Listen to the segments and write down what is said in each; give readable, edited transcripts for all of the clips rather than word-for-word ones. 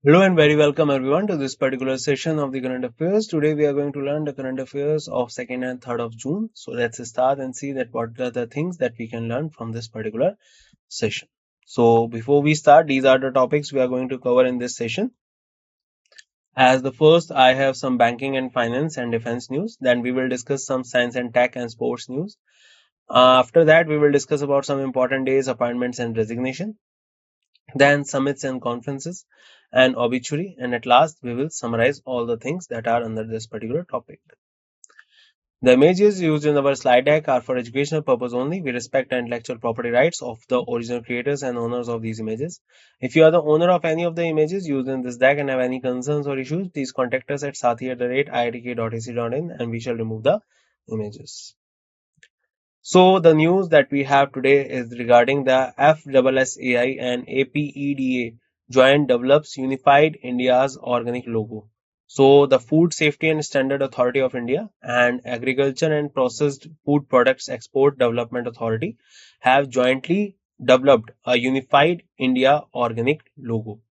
Hello and very welcome everyone to this particular session of the current affairs. Today we are going to learn the current affairs of 2nd and 3rd of June. So let's start and see that what are the things that we can learn from this particular session. So before we start, these are the topics we are going to cover in this session. As the first, I have some banking and finance and defense news. Then we will discuss some science and tech and sports news. After that, we will discuss about some important days, appointments and resignation. Then summits and conferences and obituary, and at last we will summarize all the things that are under this particular topic. The images used in our slide deck are for educational purpose only. We respect the intellectual property rights of the original creators and owners of these images. If you are the owner of any of the images used in this deck and have any concerns or issues, please contact us at sathi@iitk.ac.in and we shall remove the images. So the news that we have today is regarding the FSSAI and APEDA joint develops unified India's organic logo. So the Food Safety and Standard Authority of India and Agriculture and Processed Food Products Export Development Authority have jointly developed a unified India organic logo.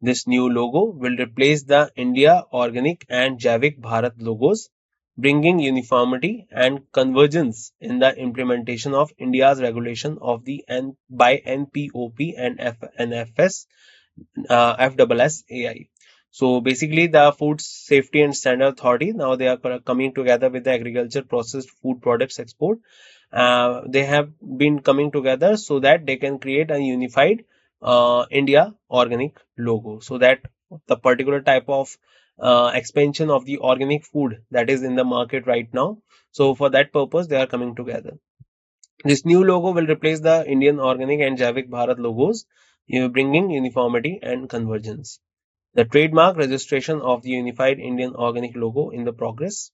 This new logo will replace the India Organic and Javik Bharat logos, bringing uniformity and convergence in the implementation of India's regulation of the by NPOP and NFS FSSAI. So basically, the Food Safety and Standard Authority now they are coming together with the Agriculture Processed Food Products Export. They have been coming together so that they can create a unified India organic logo, so that the particular type of expansion of the organic food that is in the market right now. So for that purpose, they are coming together. This new logo will replace the Indian Organic and Javik Bharat logos, bringing uniformity and convergence. The trademark registration of the unified Indian organic logo in the progress.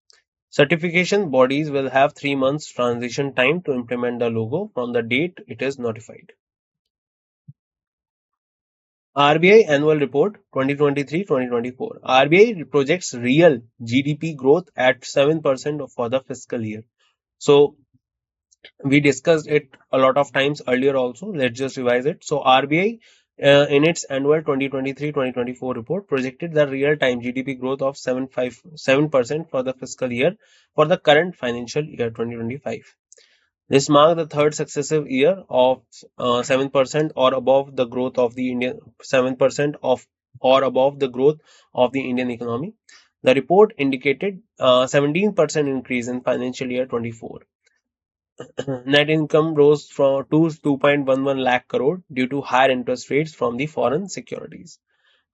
Certification bodies will have 3 months transition time to implement the logo from the date it is notified. RBI Annual Report 2023-2024. RBI projects real GDP growth at 7% for the fiscal year. So we discussed it a lot of times earlier also. Let's just revise it. So RBI in its annual 2023-2024 report projected the real-time GDP growth of 7% for the fiscal year for the current financial year 2025. This marked the third successive year of 7% or above the growth of the Indian 7% of or above the growth of the Indian economy. The report indicated 17% increase in financial year 24. Net income rose from to 2.11 lakh crore due to higher interest rates from the foreign securities.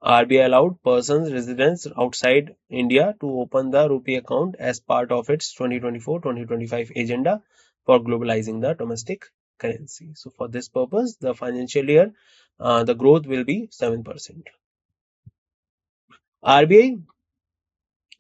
RBI allowed persons residents outside India to open the rupee account as part of its 2024-2025 agenda for globalizing the domestic currency. So for this purpose, the financial year, the growth will be 7%. RBI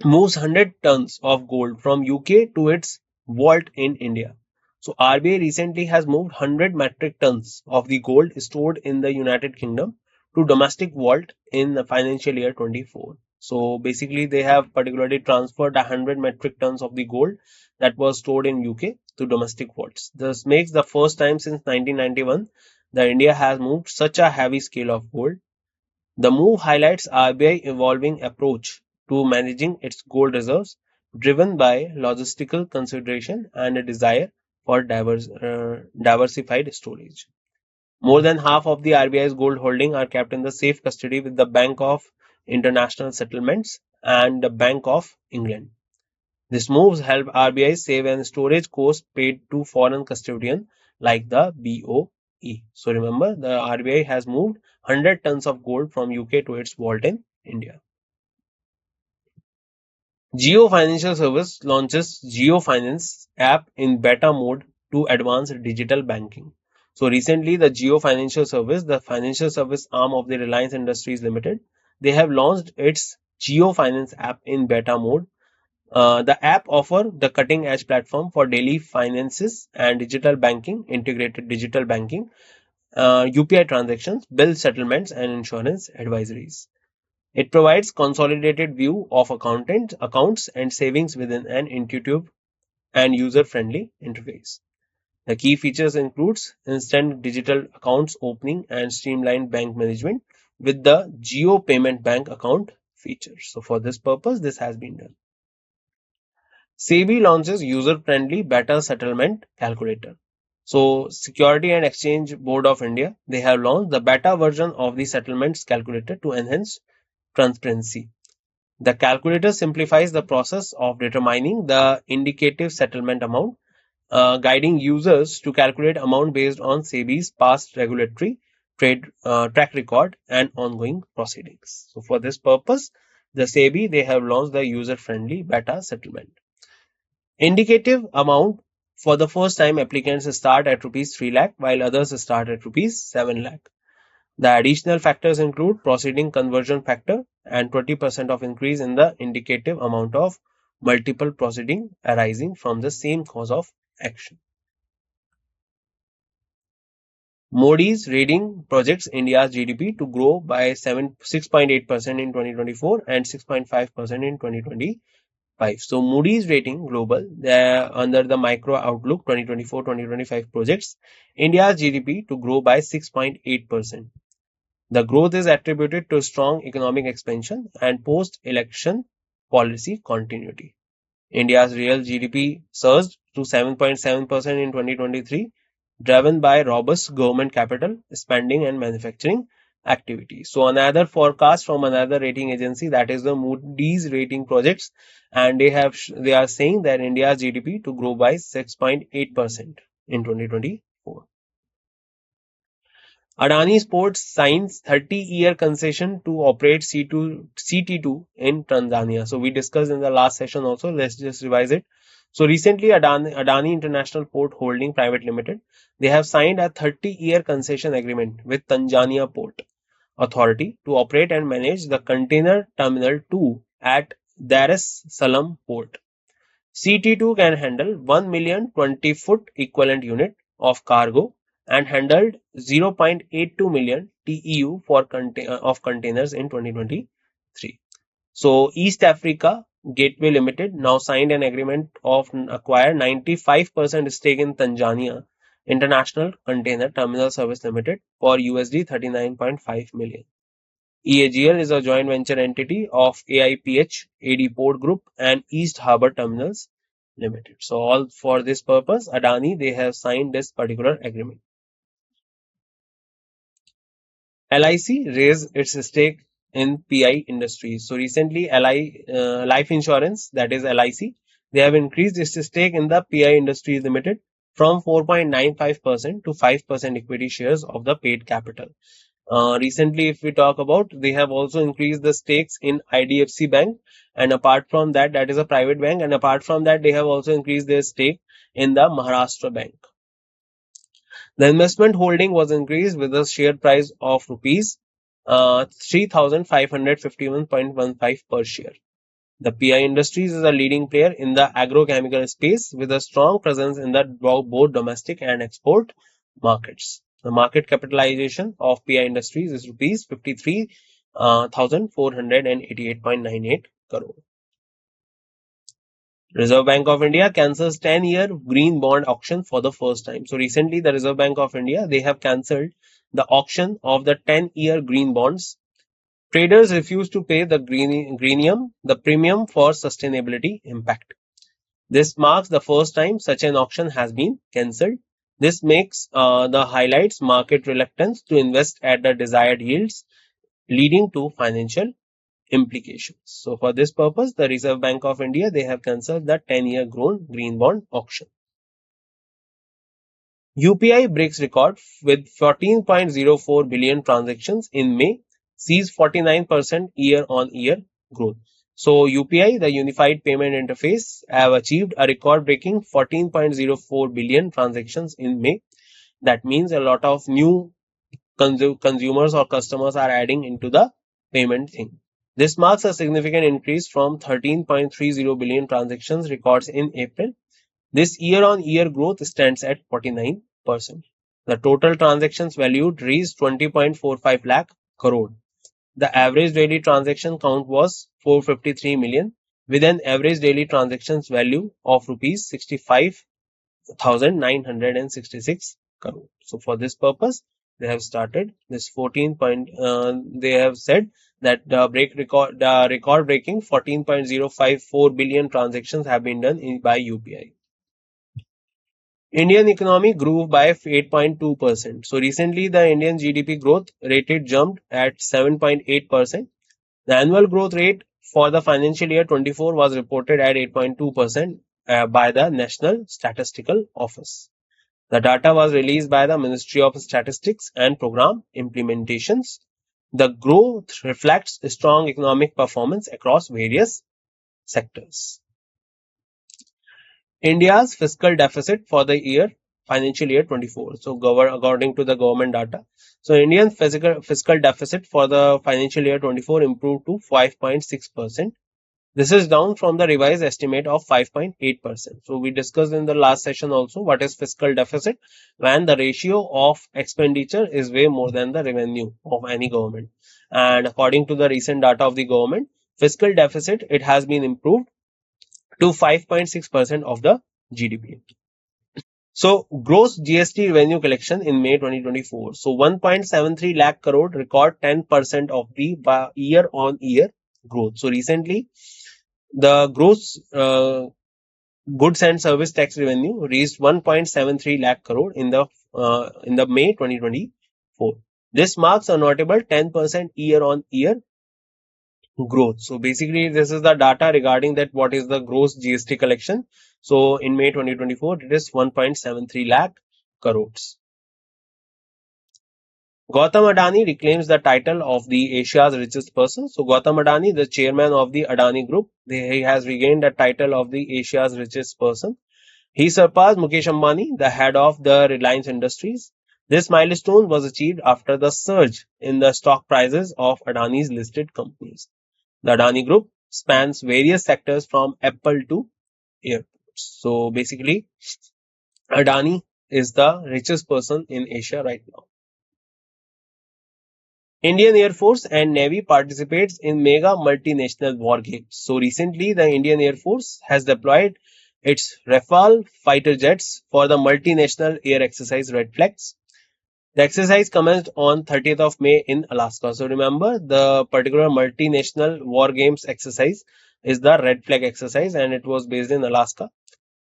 moves 100 tons of gold from UK to its vault in India. So RBI recently has moved 100 metric tons of the gold stored in the United Kingdom to domestic vault in the financial year 24. So basically they have particularly transferred 100 metric tons of the gold that was stored in UK to domestic vaults. This makes the first time since 1991 that India has moved such a heavy scale of gold. The move highlights RBI evolving approach to managing its gold reserves, driven by logistical consideration and a desire for diversified storage. More than half of the RBI's gold holding are kept in the safe custody with the Bank of International Settlements and the Bank of England. This moves help RBI save an storage cost paid to foreign custodian like the BOE. So remember, the RBI has moved 100 tons of gold from UK to its vault in India. Geo Financial Service launches Geo Finance app in beta mode to advance digital banking. So recently, the Geo Financial Service, the financial service arm of the Reliance Industries Limited, they have launched its Geo Finance app in beta mode. The app offers the cutting edge platform for daily finances and digital banking, integrated digital banking, UPI transactions, bill settlements, and insurance advisories. It provides consolidated view of accounts and savings within an intuitive and user-friendly interface. The key features includes instant digital accounts opening and streamlined bank management, with the Geo Payment Bank account feature. So for this purpose, this has been done. SEBI launches user-friendly better settlement calculator. So Security and Exchange Board of India, they have launched the beta version of the settlements calculator to enhance transparency. The calculator simplifies the process of determining the indicative settlement amount, guiding users to calculate amount based on SEBI's past regulatory trade track record and ongoing proceedings. So for this purpose, the SEBI, they have launched the user-friendly beta settlement. Indicative amount: for the first time, applicants start at rupees 3 lakh while others start at rupees 7 lakh. The additional factors include proceeding conversion factor and 20% of increase in the indicative amount of multiple proceeding arising from the same cause of action. Moody's rating projects India's GDP to grow by 6.8% in 2024 and 6.5% in 2025. So Moody's rating global under the micro outlook 2024-2025 projects India's GDP to grow by 6.8%. The growth is attributed to strong economic expansion and post-election policy continuity. India's real GDP surged to 7.7% in 2023, driven by robust government capital spending and manufacturing activity. So another forecast from another rating agency, that is the Moody's rating projects, and they are saying that India's GDP to grow by 6.8% in 2024. Adani Ports signs 30-year concession to operate CT2 in Tanzania. So we discussed in the last session also. Let's just revise it. So recently, Adani International Port Holding Private Limited, they have signed a 30-year concession agreement with Tanzania Port Authority to operate and manage the Container Terminal 2 at Dar es Salaam Port. CT2 can handle 1 million 20-foot equivalent unit of cargo and handled 0.82 million TEU of containers in 2023. So East Africa Gateway Limited now signed an agreement of acquire 95% stake in Tanzania International Container Terminal Service Limited for USD 39.5 million. EAGL is a joint venture entity of AIPH, AD Port Group and East Harbour Terminals Limited. So all for this purpose, Adani, they have signed this particular agreement. LIC raised its stake in PI Industries. So recently, Life Insurance, that is LIC, they have increased its stake in the PI Industries Limited from 4.95% to 5% equity shares of the paid capital. Recently, if we talk about, they have also increased the stakes in IDFC Bank, and apart from that, that is a private bank, and apart from that, they have also increased their stake in the Maharashtra Bank. The investment holding was increased with a share price of rupees 3,551.15 per share. The PI Industries is a leading player in the agrochemical space with a strong presence in the both domestic and export markets. The market capitalization of PI Industries is rupees 53,488.98 crore. Reserve Bank of India cancels 10-year green bond auction for the first time. So recently, the Reserve Bank of India, they have cancelled the auction of the 10-year green bonds. Traders refuse to pay the premium for sustainability impact. This marks the first time such an auction has been cancelled. This makes the highlights market reluctance to invest at the desired yields, leading to financial implications. So for this purpose, the Reserve Bank of India, they have cancelled the 10-year green bond auction. UPI breaks record with 14.04 billion transactions in May, sees 49% year-on-year growth. So UPI, the Unified Payment Interface, have achieved a record-breaking 14.04 billion transactions in May. That means a lot of new consumers or customers are adding into the payment thing. This marks a significant increase from 13.30 billion transactions records in April. This year-on-year growth stands at 49%. The total transactions valued reached 20.45 lakh crore. The average daily transaction count was 453 million with an average daily transactions value of rupees 65,966 crore. So for this purpose, they have started this 14 point. They have said that the record breaking 14.054 billion transactions have been done by UPI. Indian economy grew by 8.2%. So recently the Indian GDP growth rate jumped at 7.8%. The annual growth rate for the financial year 24 was reported at 8.2% by the National Statistical Office. The data was released by the Ministry of Statistics and Program Implementations. The growth reflects strong economic performance across various sectors. India's fiscal deficit for the financial year 24. So according to the government data, so Indian fiscal deficit for the financial year 24 improved to 5.6%. This is down from the revised estimate of 5.8%. So we discussed in the last session also what is fiscal deficit, when the ratio of expenditure is way more than the revenue of any government. And according to the recent data of the government, fiscal deficit, it has been improved to 5.6% of the GDP. So gross GST revenue collection in May 2024. So 1.73 lakh crore record 10% of the year on year growth. So recently the gross goods and service tax revenue reached 1.73 lakh crore in the May 2024. This marks a notable 10% year on year growth. So basically this is the data regarding that what is the gross GST collection. So in May 2024 it is 1.73 lakh crores. Gautam Adani reclaims the title of the Asia's richest person. So Gautam Adani, the chairman of the Adani Group, he has regained the title of the Asia's richest person. He surpassed Mukesh Ambani, the head of the Reliance Industries. This milestone was achieved after the surge in the stock prices of Adani's listed companies. The Adani Group spans various sectors from Apple to airports. So basically, Adani is the richest person in Asia right now. Indian Air Force and Navy participates in mega multinational war games. So recently, the Indian Air Force has deployed its Rafale fighter jets for the multinational air exercise Red Flags. The exercise commenced on 30th of May in Alaska. So remember, the particular multinational war games exercise is the Red Flag exercise, and it was based in Alaska.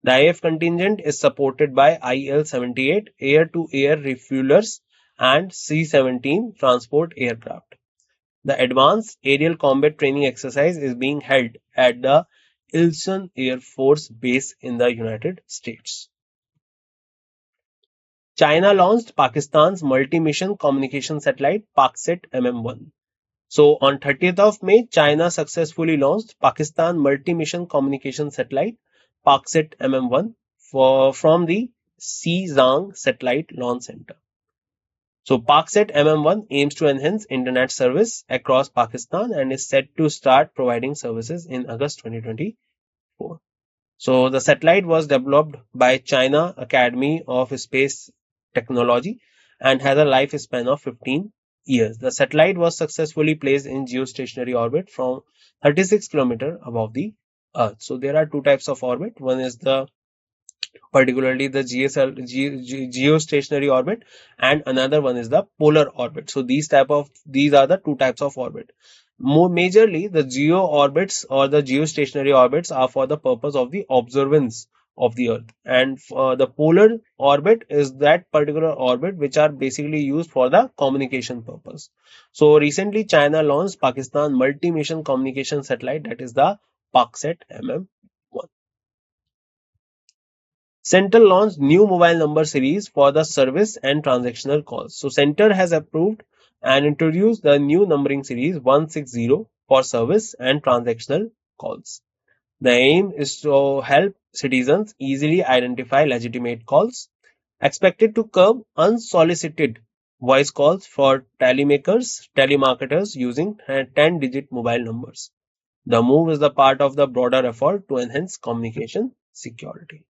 The IF contingent is supported by IL-78 air-to-air refuelers and C-17 transport aircraft. The Advanced Aerial Combat Training exercise is being held at the Ilson Air Force Base in the United States. China launched Pakistan's multi-mission communication satellite PAKSAT MM-1. So on 30th of May, China successfully launched Pakistan multi-mission communication satellite PAKSAT MM-1 from the Xizang Satellite Launch Center. So PAKSAT MM-1 aims to enhance internet service across Pakistan and is set to start providing services in August 2024. So the satellite was developed by China Academy of Space Technology and has a lifespan of 15 years. The satellite was successfully placed in geostationary orbit from 36 km above the Earth. So there are two types of orbit. One is particularly the geostationary orbit, and another one is the polar orbit. So these are the two types of orbit. More majorly, the geo orbits or the geostationary orbits are for the purpose of the observance of the Earth, and the polar orbit is that particular orbit which are basically used for the communication purpose. So recently, China launched Pakistan multi-mission communication satellite, that is the PAKSAT MM-1. Central launched new mobile number series for the service and transactional calls. So Center has approved and introduced the new numbering series 160 for service and transactional calls. The aim is to help citizens easily identify legitimate calls, expected to curb unsolicited voice calls for telemarketers using 10-digit mobile numbers. The move is the part of the broader effort to enhance communication security.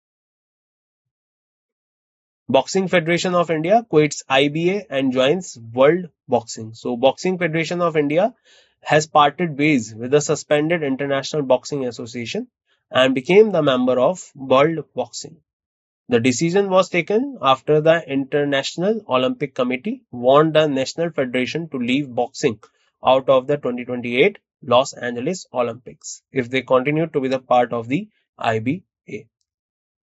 Boxing Federation of India quits IBA and joins World Boxing. So Boxing Federation of India has parted ways with the suspended International Boxing Association and became the member of World Boxing. The decision was taken after the International Olympic Committee warned the National Federation to leave boxing out of the 2028 Los Angeles Olympics if they continue to be the part of the IBA.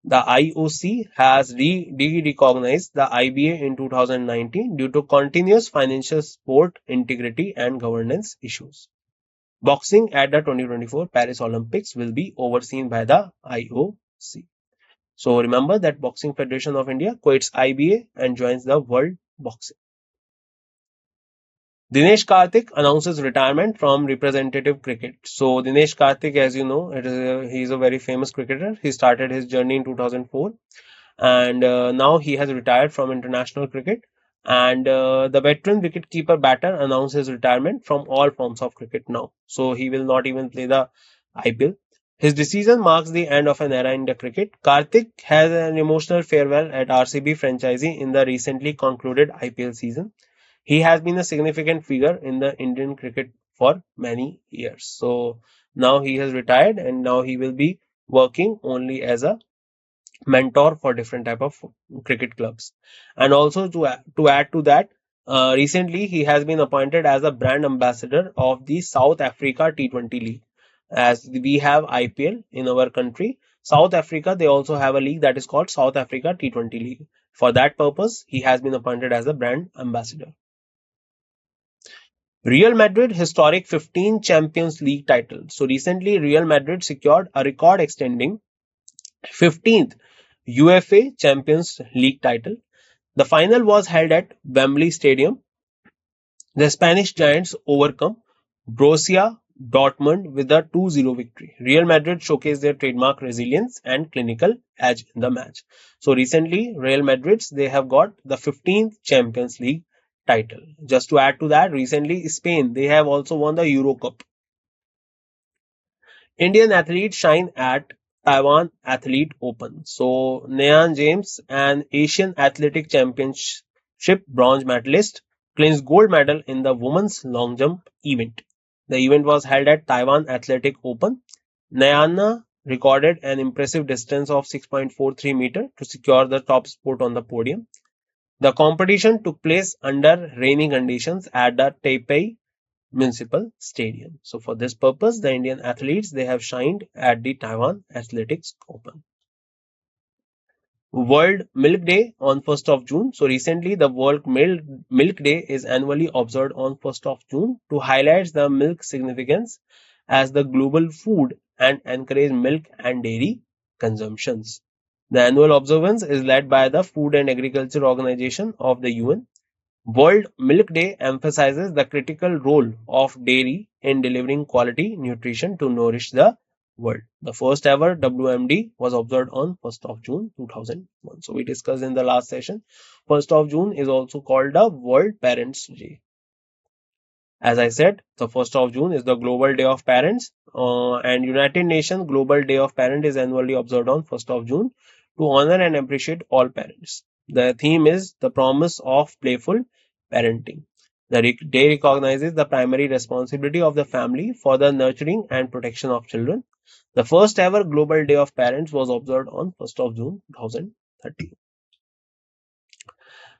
The IOC has de-recognized the IBA in 2019 due to continuous financial sport integrity and governance issues. Boxing at the 2024 Paris Olympics will be overseen by the IOC. So remember that Boxing Federation of India quits IBA and joins the World Boxing. Dinesh Karthik announces retirement from representative cricket. So Dinesh Karthik, as you know, he is a very famous cricketer. He started his journey in 2004 and now he has retired from international cricket. And the veteran wicketkeeper batter announced his retirement from all forms of cricket now. So he will not even play the IPL. His decision marks the end of an era in the cricket. Karthik has an emotional farewell at RCB franchisee in the recently concluded IPL season. He has been a significant figure in the Indian cricket for many years. So now he has retired and now he will be working only as a mentor for different type of cricket clubs. And also to add to that, recently he has been appointed as a brand ambassador of the South Africa T20 League. As we have IPL in our country, South Africa, they also have a league that is called South Africa T20 League. For that purpose, he has been appointed as a brand ambassador. Real Madrid historic 15 Champions League title. So recently Real Madrid secured a record extending 15th UEFA Champions League title. The final was held at Wembley Stadium. The Spanish giants overcome Borussia Dortmund with a 2-0 victory. Real Madrid showcased their trademark resilience and clinical edge in the match. So recently, Real Madrid, they have got the 15th Champions League title. Just to add to that, recently Spain, they have also won the Euro Cup. Indian athletes shine at Taiwan Athlete Open. So Nayan James, an Asian Athletic Championship bronze medalist, claims gold medal in the women's long jump event. The event was held at Taiwan Athletic Open. Nayana recorded an impressive distance of 6.43 meters to secure the top spot on the podium. The competition took place under rainy conditions at the Taipei Municipal Stadium. So for this purpose, the Indian athletes, they have shined at the Taiwan Athletics Open. World Milk Day on 1st of June. So recently the World Milk Day is annually observed on 1st of June to highlight the milk significance as the global food and encourage milk and dairy consumptions. The annual observance is led by the Food and Agriculture Organization of the UN. World Milk Day emphasizes the critical role of dairy in delivering quality nutrition to nourish the world. The first ever WMD was observed on 1st of June 2001. So we discussed in the last session. 1st of June is also called the World Parents Day. As I said, the 1st of June is the Global Day of Parents, and United Nations Global Day of Parent is annually observed on 1st of June to honor and appreciate all parents. The theme is the promise of playful parenting. The day recognizes the primary responsibility of the family for the nurturing and protection of children. The first ever Global Day of Parents was observed on 1st of June 2013.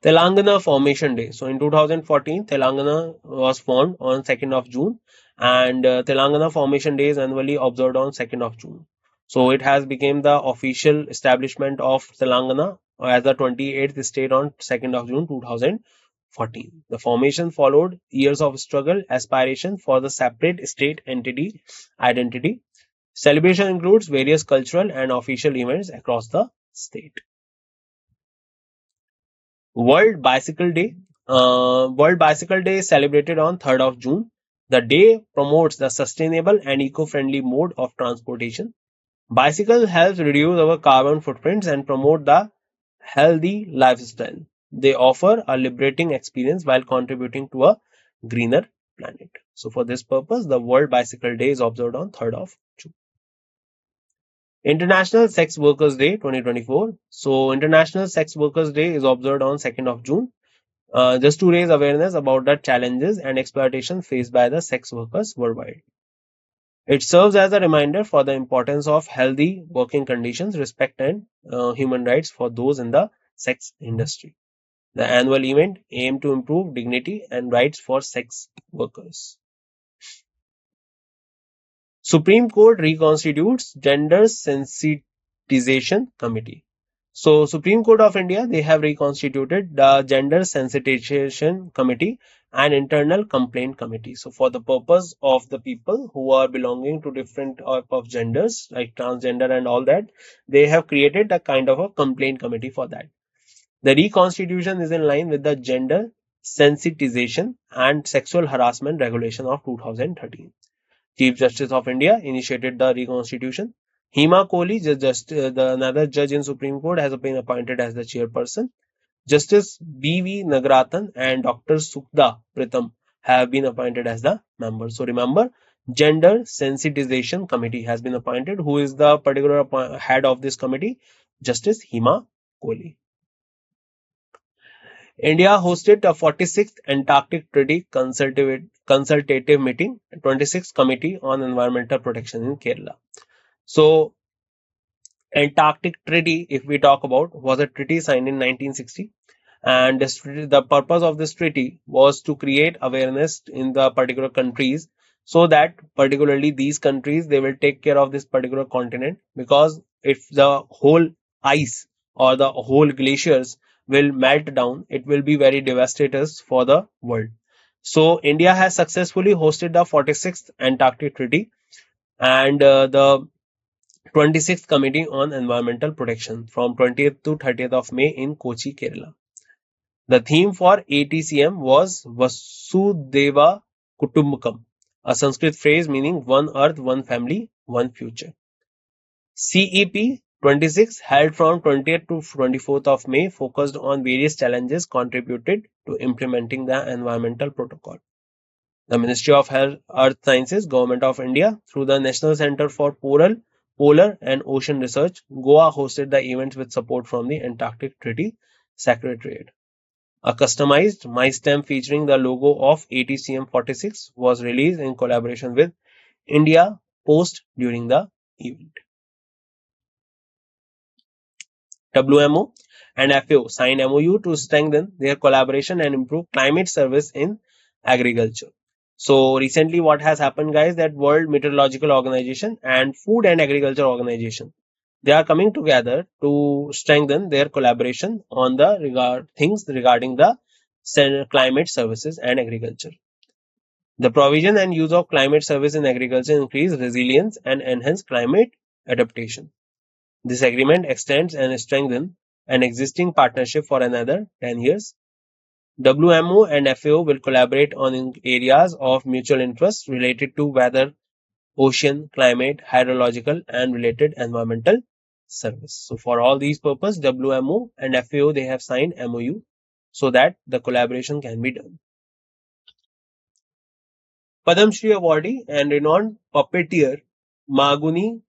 Telangana Formation Day. So in 2014, Telangana was formed on 2nd of June and Telangana Formation Day is annually observed on 2nd of June. So it has become the official establishment of Telangana as the 28th state on 2nd of June 2014. The formation followed years of struggle, aspiration for the separate state identity. Celebration includes various cultural and official events across the state. World Bicycle Day. World Bicycle Day is celebrated on 3rd of June. The day promotes the sustainable and eco-friendly mode of transportation. Bicycle helps reduce our carbon footprints and promote the healthy lifestyle. They offer a liberating experience while contributing to a greener planet. So for this purpose, the World Bicycle Day is observed on 3rd of June. International Sex Workers Day 2024. So International Sex Workers Day is observed on 2nd of June. Just to raise awareness about the challenges and exploitation faced by the sex workers worldwide. It serves as a reminder for the importance of healthy working conditions, respect, and human rights for those in the sex industry. The annual event aimed to improve dignity and rights for sex workers. Supreme Court reconstitutes Gender Sensitization Committee. So, Supreme Court of India, they have reconstituted the Gender Sensitization Committee and Internal Complaint Committee. So, for the purpose of the people who are belonging to different type of genders, like transgender and all that, they have created a kind of a complaint committee for that. The reconstitution is in line with the Gender Sensitization and Sexual Harassment Regulation of 2013. Chief Justice of India initiated the reconstitution. Hema Kohli, another judge in Supreme Court, has been appointed as the chairperson. Justice B.V. Nagaratan and Dr. Sukda Pritham have been appointed as the members. So remember, Gender Sensitization Committee has been appointed. Who is the particular head of this committee? Justice Hema Kohli. India hosted the 46th Antarctic Treaty Consultative Meeting, 26th Committee on Environmental Protection in Kerala. So, Antarctic Treaty, if we talk about, was a treaty signed in 1960, and the purpose of this treaty was to create awareness in the particular countries, so that particularly these countries, they will take care of this particular continent, because if the whole ice or the whole glaciers will melt down, it will be very devastating for the world. So India has successfully hosted the 46th Antarctic Treaty and the 26th Committee on Environmental Protection from 20th to 30th of May in Kochi, Kerala. The theme for ATCM was Vasudhaiva Kutumbakam, a Sanskrit phrase meaning one earth, one family, one future. CEP 26 held from 20th to 24th of May focused on various challenges contributed to implementing the environmental protocol. The Ministry of Earth Sciences, Government of India, through the National Centre for Polar and Ocean Research, Goa hosted the events with support from the Antarctic Treaty Secretariat. A customized My Stamp featuring the logo of ATCM 46 was released in collaboration with India Post during the event. WMO and FAO signed MOU to strengthen their collaboration and improve climate service in agriculture. So recently what has happened, guys, that World Meteorological Organization and Food and Agriculture Organization, they are coming together to strengthen their collaboration on the things regarding the climate services and agriculture. The provision and use of climate service in agriculture increase resilience and enhance climate adaptation. This agreement extends and strengthens an existing partnership for another 10 years. WMO and FAO will collaborate on areas of mutual interest related to weather, ocean, climate, hydrological, and related environmental service. So for all these purposes, WMO and FAO, they have signed MOU so that the collaboration can be done. Padam Shri awardee and renowned puppeteer Maguni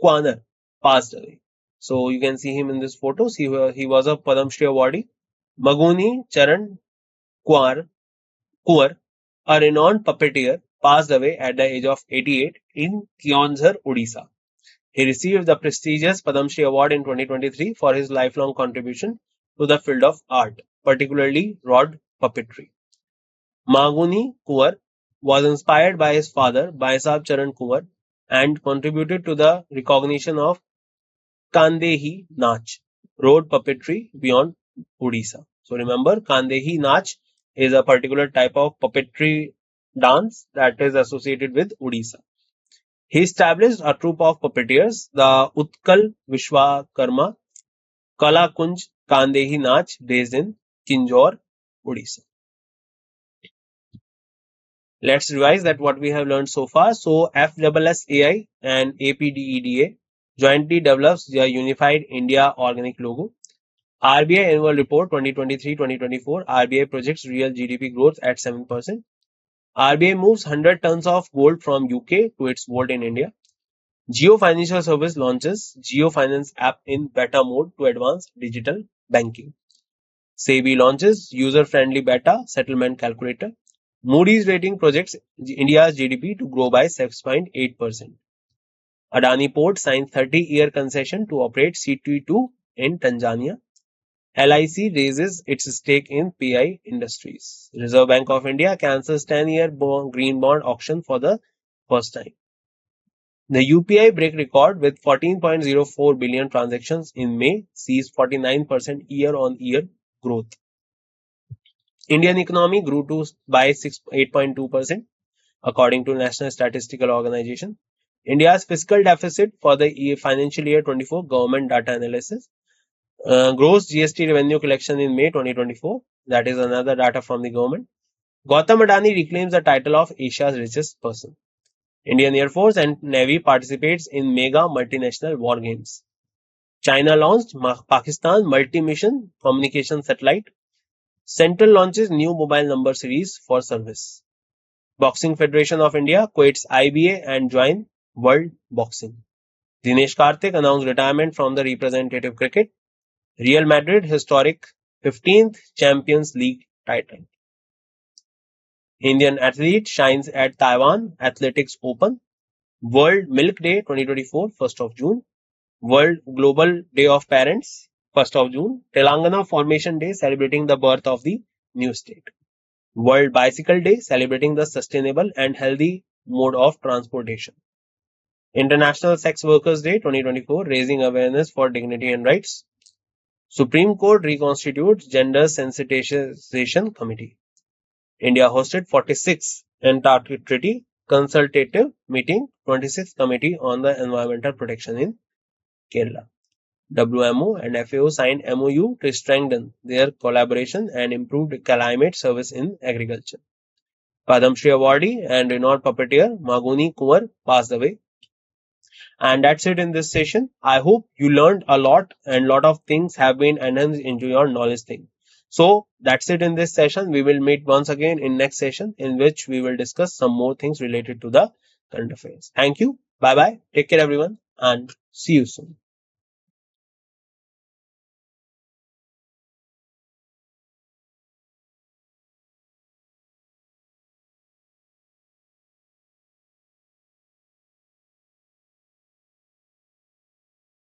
Kwanar passed away. So you can see him in these photos. He was a Padam Shri awardee. Maguni Charan Kuar, a renowned puppeteer, passed away at the age of 88 in Keonjhar, Odisha. He received the prestigious Padam Shri Award in 2023 for his lifelong contribution to the field of art, particularly rod puppetry. Maguni Kuar was inspired by his father, Baisab Charan Kuar, and contributed to the recognition of Kandehi Nach, road puppetry beyond Odisha. So remember, Kandehi Nach is a particular type of puppetry dance that is associated with Odisha. He established a troupe of puppeteers, the Utkal Vishwakarma Kala Kunj Kandehi Nach, based in Kinjore, Odisha. Let's revise that what we have learned so far. So FSSAI and APDEDA jointly develops the Unified India Organic Logo. RBI Annual Report 2023-2024, RBI projects real GDP growth at 7%. RBI moves 100 tons of gold from UK to its vault in India. Jio Financial Service launches Jio Finance app in beta mode to advance digital banking. SEBI launches user-friendly beta settlement calculator. Moody's rating projects India's GDP to grow by 6.8%. Adani Port signs 30-year concession to operate CT2 in Tanzania. LIC raises its stake in PI Industries. Reserve Bank of India cancels 10-year green bond auction for the first time. The UPI break record with 14.04 billion transactions in May sees 49% year-on-year growth. Indian economy grew by 8.2%, according to National Statistical Organization. India's fiscal deficit for the financial year 24 government data analysis. Gross GST revenue collection in May 2024. That is another data from the government. Gautam Adani reclaims the title of Asia's richest person. Indian Air Force and Navy participates in mega multinational war games. China launched Pakistan multi-mission communication satellite. Central launches new mobile number series for service. Boxing Federation of India quits IBA and join World Boxing. Dinesh Karthik announced retirement from the representative cricket. Real Madrid historic 15th Champions League title. Indian athlete shines at Taiwan Athletics Open. World Milk Day 2024, 1st of June. World Global Day of Parents, 1st of June. Telangana Formation Day celebrating the birth of the new state. World Bicycle Day celebrating the sustainable and healthy mode of transportation. International Sex Workers Day 2024 raising awareness for dignity and rights. Supreme Court reconstitutes Gender Sensitization Committee. India hosted 46th Antarctic Treaty Consultative Meeting, 26th Committee on the Environmental Protection in Kerala. WMO and FAO signed MOU to strengthen their collaboration and improve climate service in agriculture. Padam Shri awardee and renowned puppeteer Maguni Kumar passed away. And that's it in this session. I hope you learned a lot and lot of things have been enhanced into your knowledge thing. So that's it in this session. We will meet once again in next session in which we will discuss some more things related to the current affairs. Thank you. Bye bye. Take care everyone and see you soon.